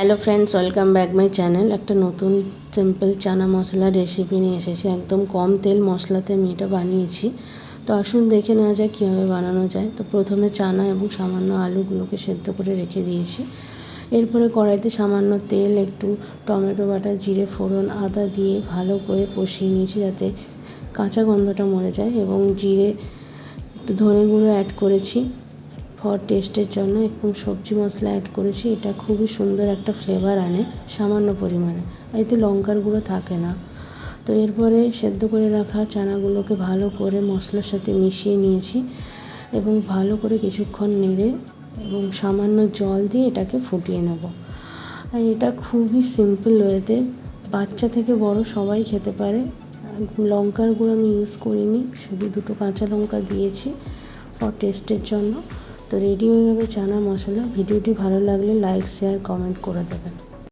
Hello friends, welcome back my channel. একটা নতুন simple চানা মশলার রেসিপি নিয়ে এসেছি। একদম কম তেল মশলাতে আমি এটা বানিয়েছি। তো আসুন দেখে নেওয়া যায় কীভাবে বানানো যায়। তো প্রথমে চানা এবং সামান্য আলুগুলোকে সেদ্ধ করে রেখে দিয়েছি। এরপরে কড়াইতে সামান্য তেল, একটু টমেটো বাটা, জিরে ফোড়ন, আদা দিয়ে ভালো করে কষিয়ে নিয়েছি যাতে কাঁচা গন্ধটা মরে যায়, এবং জিরে, একটু ধনে গুঁড়ো অ্যাড করেছি ফর টেস্টের জন্য, এবং সবজি মশলা অ্যাড করেছি। এটা খুবই সুন্দর একটা ফ্লেভার আনে সামান্য পরিমাণে, এতে লঙ্কার গুঁড়ো থাকে না। তো এরপরে সেদ্ধ করে রাখা চানাগুলোকে ভালো করে মশলার সাথে মিশিয়ে নিয়েছি, এবং ভালো করে কিছুক্ষণ নেড়ে এবং সামান্য জল দিয়ে এটাকে ফুটিয়ে নেব। আর এটা খুবই সিম্পল ওয়েতে বাচ্চা থেকে বড় সবাই খেতে পারে। লঙ্কার গুঁড়ো আমি ইউজ করিনি, শুধু দুটো কাঁচা লঙ্কা দিয়েছি ফর টেস্টের জন্য। তো রেডি হয়ে যাবে চানা মশলা। ভিডিওটি ভালো লাগলে লাইক, শেয়ার, কমেন্ট করে দেবেন।